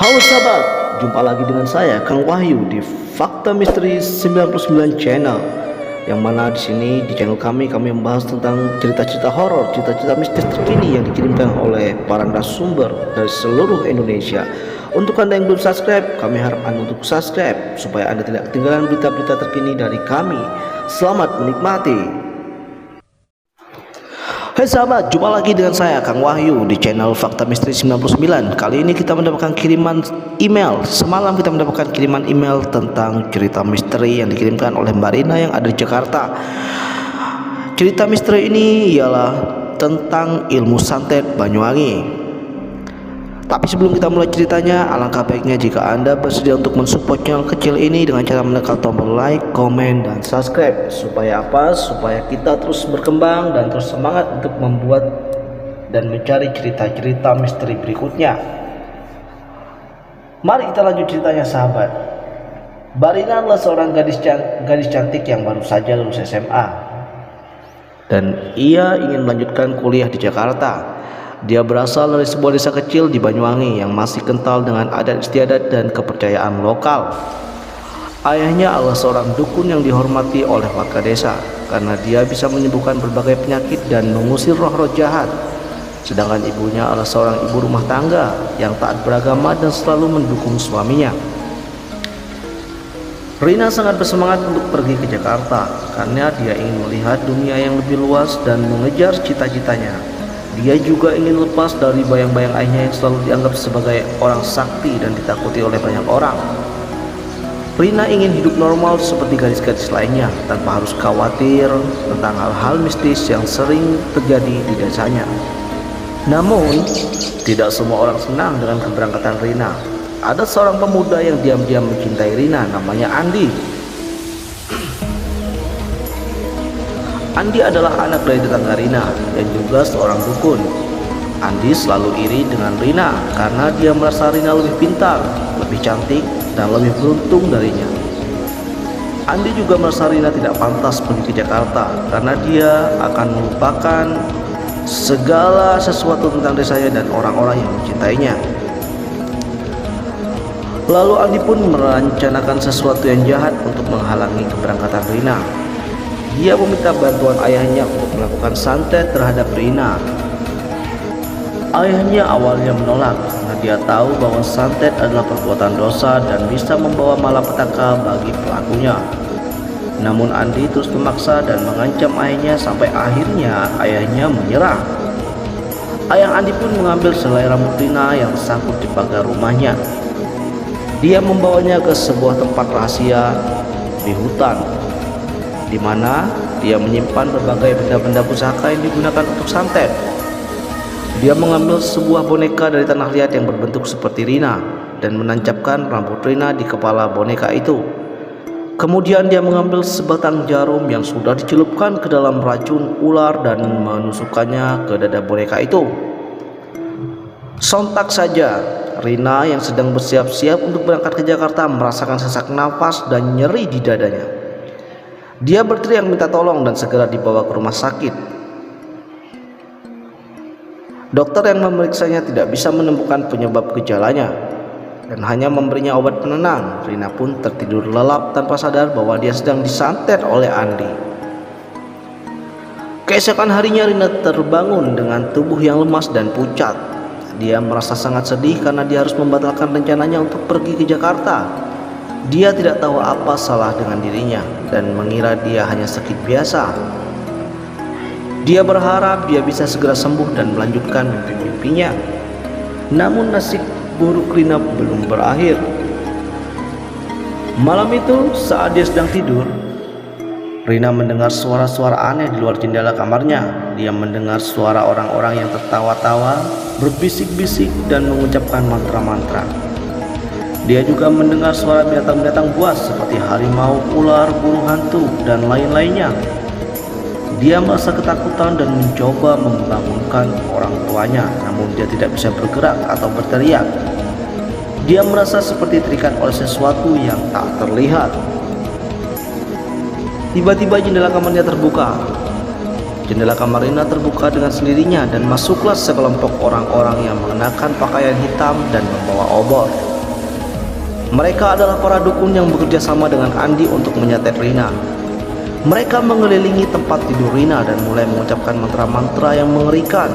Halo sahabat, jumpa lagi dengan saya Kang Wahyu di Fakta Misteri 99 Channel. Yang mana di sini di channel kami membahas tentang cerita-cerita horor, cerita-cerita mistis terkini yang dikirimkan oleh para narasumber dari seluruh Indonesia. Untuk Anda yang belum subscribe, kami harap Anda untuk subscribe supaya Anda tidak ketinggalan berita-berita terkini dari kami. Selamat menikmati. Hai sahabat, jumpa lagi dengan saya Kang Wahyu di channel Fakta Misteri 99. Kali ini kita mendapatkan kiriman email. Semalam kita mendapatkan kiriman email tentang cerita misteri yang dikirimkan oleh Mbak Rina yang ada di Jakarta. Cerita misteri ini ialah tentang ilmu santet Banyuwangi. Tapi sebelum kita mulai ceritanya, alangkah baiknya jika Anda bersedia untuk mensupport channel kecil ini dengan cara menekan tombol like, komen, dan subscribe. Supaya apa? Supaya kita terus berkembang dan terus semangat untuk membuat dan mencari cerita-cerita misteri berikutnya. Mari kita lanjut ceritanya sahabat. Mbak Rina adalah seorang gadis cantik yang baru saja lulus SMA. Dan ia ingin melanjutkan kuliah di Jakarta. Dia berasal dari sebuah desa kecil di Banyuwangi yang masih kental dengan adat istiadat dan kepercayaan lokal. Ayahnya adalah seorang dukun yang dihormati oleh warga desa karena dia bisa menyembuhkan berbagai penyakit dan mengusir roh-roh jahat. Sedangkan ibunya adalah seorang ibu rumah tangga yang taat beragama dan selalu mendukung suaminya. Rina sangat bersemangat untuk pergi ke Jakarta karena dia ingin melihat dunia yang lebih luas dan mengejar cita-citanya. Dia juga ingin lepas dari bayang-bayang ayahnya yang selalu dianggap sebagai orang sakti dan ditakuti oleh banyak orang. Rina ingin hidup normal seperti gadis-gadis lainnya tanpa harus khawatir tentang hal-hal mistis yang sering terjadi di desanya. Namun, tidak semua orang senang dengan keberangkatan Rina. Ada seorang pemuda yang diam-diam mencintai Rina, namanya Andi. Andi adalah anak dari tetangga Rina dan juga seorang dukun. Andi selalu iri dengan Rina karena dia merasa Rina lebih pintar, lebih cantik, dan lebih beruntung darinya. Andi juga merasa Rina tidak pantas pergi ke Jakarta karena dia akan melupakan segala sesuatu tentang desanya dan orang-orang yang mencintainya. Lalu Andi pun merencanakan sesuatu yang jahat untuk menghalangi keberangkatan Rina. Dia meminta bantuan ayahnya untuk melakukan santet terhadap Rina. Ayahnya awalnya menolak karena dia tahu bahwa santet adalah perbuatan dosa dan bisa membawa malapetaka bagi pelakunya. Namun Andi terus memaksa dan mengancam ayahnya sampai akhirnya ayahnya menyerah. Ayah Andi pun mengambil selai rambut Rina yang tersangkut di pagar rumahnya. Dia membawanya ke sebuah tempat rahasia di hutan, di mana dia menyimpan berbagai benda-benda pusaka yang digunakan untuk santet. Dia mengambil sebuah boneka dari tanah liat yang berbentuk seperti Rina dan menancapkan rambut Rina di kepala boneka itu. Kemudian dia mengambil sebatang jarum yang sudah dicelupkan ke dalam racun ular dan menusukkannya ke dada boneka itu. Sontak saja Rina yang sedang bersiap-siap untuk berangkat ke Jakarta merasakan sesak nafas dan nyeri di dadanya. Dia berteriak minta tolong dan segera dibawa ke rumah sakit. Dokter yang memeriksanya tidak bisa menemukan penyebab gejalanya dan hanya memberinya obat penenang. Rina pun tertidur lelap tanpa sadar bahwa dia sedang disantet oleh Andi. Keesokan harinya Rina terbangun dengan tubuh yang lemas dan pucat. Dia merasa sangat sedih karena dia harus membatalkan rencananya untuk pergi ke Jakarta. Dia tidak tahu apa salah dengan dirinya dan mengira dia hanya sakit biasa. Dia berharap dia bisa segera sembuh dan melanjutkan mimpi-mimpinya. Namun nasib buruk Rina belum berakhir. Malam itu saat dia sedang tidur, Rina mendengar suara-suara aneh di luar jendela kamarnya. Dia mendengar suara orang-orang yang tertawa-tawa, berbisik-bisik dan mengucapkan mantra-mantra. Dia juga mendengar suara binatang-binatang buas seperti harimau, ular, burung hantu, dan lain-lainnya. Dia merasa ketakutan dan mencoba membangunkan orang tuanya, namun dia tidak bisa bergerak atau berteriak. Dia merasa seperti terikat oleh sesuatu yang tak terlihat. Tiba-tiba jendela kamarnya terbuka. Jendela kamar Rina terbuka dengan sendirinya dan masuklah sekelompok orang-orang yang mengenakan pakaian hitam dan membawa obor. Mereka adalah para dukun yang bekerja sama dengan Andi untuk menyantet Rina. Mereka mengelilingi tempat tidur Rina dan mulai mengucapkan mantra-mantra yang mengerikan.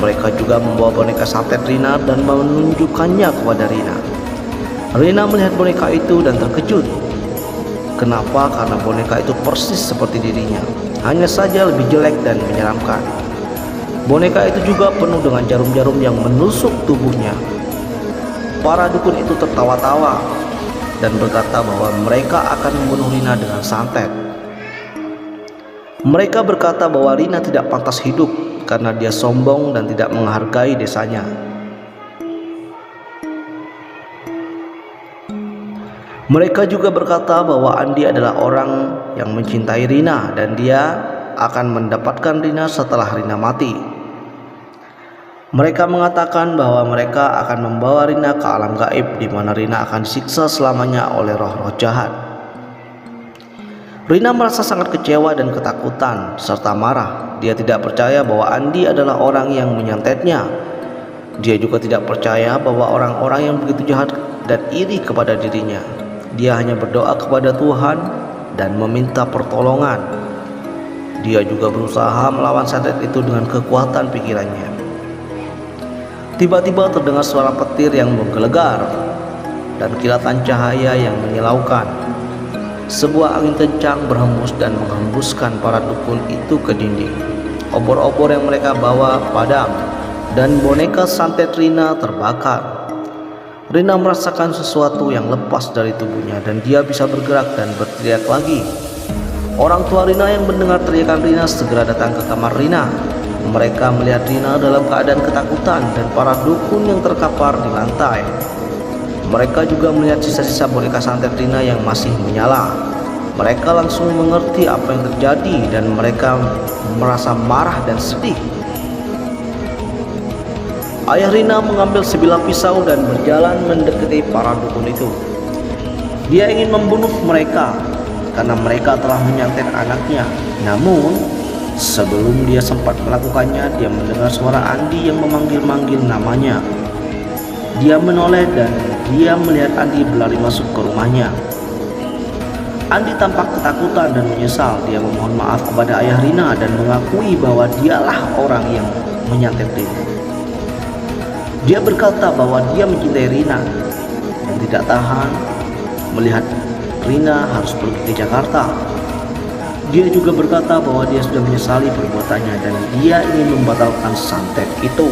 Mereka juga membawa boneka santet Rina dan menunjukkannya kepada Rina. Rina melihat boneka itu dan terkejut. Kenapa? Karena boneka itu persis seperti dirinya, hanya saja lebih jelek dan menyeramkan. Boneka itu juga penuh dengan jarum-jarum yang menusuk tubuhnya. Para dukun itu tertawa-tawa dan berkata bahwa mereka akan membunuh Rina dengan santet. Mereka berkata bahwa Rina tidak pantas hidup karena dia sombong dan tidak menghargai desanya. Mereka juga berkata bahwa Andi adalah orang yang mencintai Rina dan dia akan mendapatkan Rina setelah Rina mati. Mereka mengatakan bahwa mereka akan membawa Rina ke alam gaib di mana Rina akan disiksa selamanya oleh roh-roh jahat. Rina merasa sangat kecewa dan ketakutan serta marah. Dia tidak percaya bahwa Andi adalah orang yang menyantetnya. Dia juga tidak percaya bahwa orang-orang yang begitu jahat dan iri kepada dirinya. Dia hanya berdoa kepada Tuhan dan meminta pertolongan. Dia juga berusaha melawan santet itu dengan kekuatan pikirannya. Tiba-tiba terdengar suara petir yang menggelegar dan kilatan cahaya yang menyilaukan. Sebuah angin kencang berhembus dan menghembuskan para dukun itu ke dinding. Obor-obor yang mereka bawa padam dan boneka santet Rina terbakar. Rina merasakan sesuatu yang lepas dari tubuhnya dan dia bisa bergerak dan berteriak lagi. Orang tua Rina yang mendengar teriakan Rina segera datang ke kamar Rina. Mereka melihat Rina dalam keadaan ketakutan dan para dukun yang terkapar di lantai. Mereka juga melihat sisa-sisa boneka santet Rina yang masih menyala. Mereka langsung mengerti apa yang terjadi dan mereka merasa marah dan sedih. Ayah Rina mengambil sebilah pisau dan berjalan mendekati para dukun itu. Dia ingin membunuh mereka karena mereka telah menyantet anaknya. Namun sebelum dia sempat melakukannya, dia mendengar suara Andi yang memanggil-manggil namanya. Dia menoleh dan dia melihat Andi berlari masuk ke rumahnya. Andi tampak ketakutan dan menyesal. Dia memohon maaf kepada ayah Rina dan mengakui bahwa dialah orang yang menyantet Rina. Dia berkata bahwa dia mencintai Rina dan tidak tahan melihat Rina harus pergi ke Jakarta. Dia juga berkata bahwa dia sudah menyesali perbuatannya dan dia ingin membatalkan santet itu.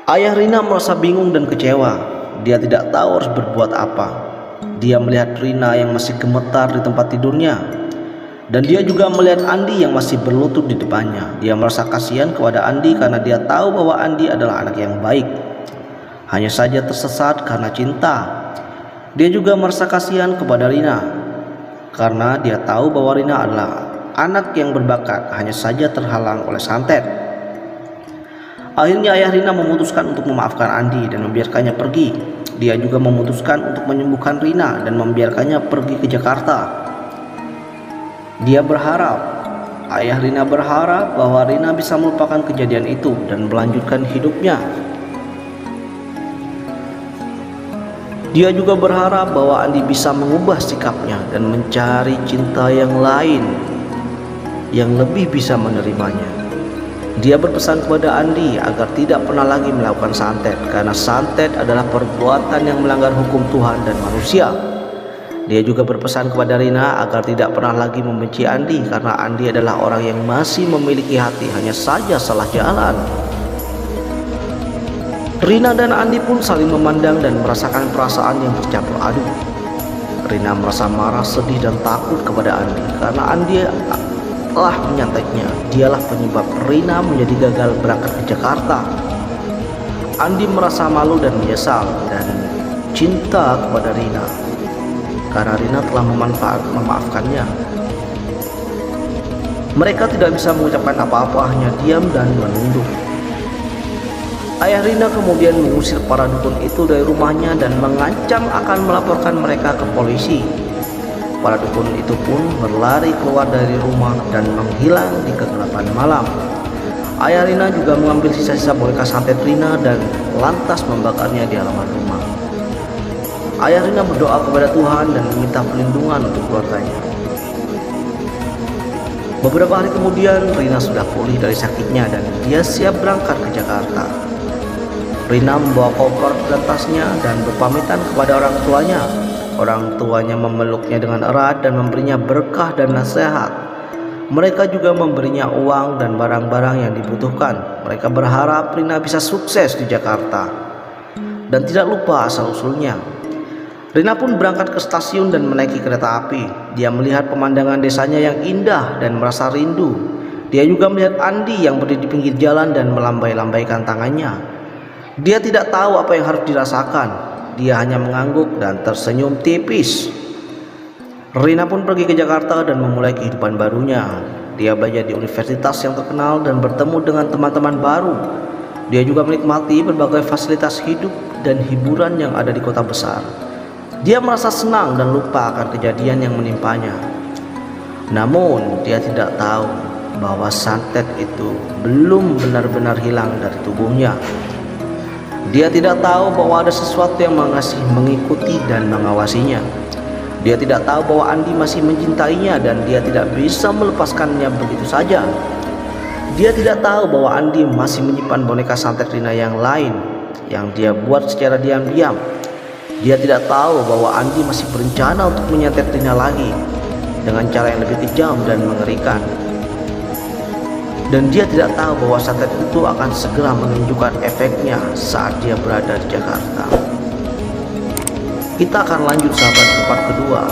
Ayah Rina merasa bingung dan kecewa. Dia tidak tahu harus berbuat apa. Dia melihat Rina yang masih gemetar di tempat tidurnya. Dan dia juga melihat Andi yang masih berlutut di depannya. Dia merasa kasihan kepada Andi karena dia tahu bahwa Andi adalah anak yang baik. Hanya saja tersesat karena cinta. Dia juga merasa kasihan kepada Rina karena dia tahu bahwa Rina adalah anak yang berbakat, hanya saja terhalang oleh santet. Akhirnya ayah Rina memutuskan untuk memaafkan Andi dan membiarkannya pergi. Dia juga memutuskan untuk menyembuhkan Rina dan membiarkannya pergi ke Jakarta. Ayah Rina berharap bahwa Rina bisa melupakan kejadian itu dan melanjutkan hidupnya. Dia juga berharap bahwa Andi bisa mengubah sikapnya dan mencari cinta yang lain yang lebih bisa menerimanya. Dia berpesan kepada Andi agar tidak pernah lagi melakukan santet karena santet adalah perbuatan yang melanggar hukum Tuhan dan manusia. Dia juga berpesan kepada Rina agar tidak pernah lagi membenci Andi karena Andi adalah orang yang masih memiliki hati, hanya saja salah jalan. Rina dan Andi pun saling memandang dan merasakan perasaan yang bercampur aduk. Rina merasa marah, sedih dan takut kepada Andi karena Andi telah menyantetnya. Dialah penyebab Rina menjadi gagal berangkat ke Jakarta. Andi merasa malu dan menyesal dan cinta kepada Rina karena Rina telah memaafkannya. Mereka tidak bisa mengucapkan apa-apa, hanya diam dan menunduk. Ayah Rina kemudian mengusir para dukun itu dari rumahnya dan mengancam akan melaporkan mereka ke polisi. Para dukun itu pun berlari keluar dari rumah dan menghilang di kegelapan malam. Ayah Rina juga mengambil sisa-sisa boneka santet Rina dan lantas membakarnya di halaman rumah. Ayah Rina berdoa kepada Tuhan dan meminta perlindungan untuk keluarganya. Beberapa hari kemudian, Rina sudah pulih dari sakitnya dan dia siap berangkat ke Jakarta. Rina membawa koper dan tasnya dan berpamitan kepada orang tuanya. Orang tuanya memeluknya dengan erat dan memberinya berkah dan nasihat. Mereka juga memberinya uang dan barang-barang yang dibutuhkan. Mereka berharap Rina bisa sukses di Jakarta dan tidak lupa asal-usulnya. Rina pun berangkat ke stasiun dan menaiki kereta api. Dia melihat pemandangan desanya yang indah dan merasa rindu. Dia juga melihat Andi yang berdiri di pinggir jalan dan melambai-lambaikan tangannya. Dia tidak tahu apa yang harus dirasakan. Dia hanya mengangguk dan tersenyum tipis. Rina pun pergi ke Jakarta dan memulai kehidupan barunya. Dia belajar di universitas yang terkenal dan bertemu dengan teman-teman baru. Dia juga menikmati berbagai fasilitas hidup dan hiburan yang ada di kota besar. Dia merasa senang dan lupa akan kejadian yang menimpanya. Namun dia tidak tahu bahwa santet itu belum benar-benar hilang dari tubuhnya. Dia tidak tahu bahwa ada sesuatu yang masih mengikuti dan mengawasinya. Dia tidak tahu bahwa Andi masih mencintainya dan dia tidak bisa melepaskannya begitu saja. Dia tidak tahu bahwa Andi masih menyimpan boneka santet Rina yang lain yang dia buat secara diam-diam. Dia tidak tahu bahwa Andi masih berencana untuk menyantet Rina lagi dengan cara yang lebih kejam dan mengerikan. Dan dia tidak tahu bahwa santet itu akan segera menunjukkan efeknya saat dia berada di Jakarta. Kita akan lanjut sahabat ke part kedua.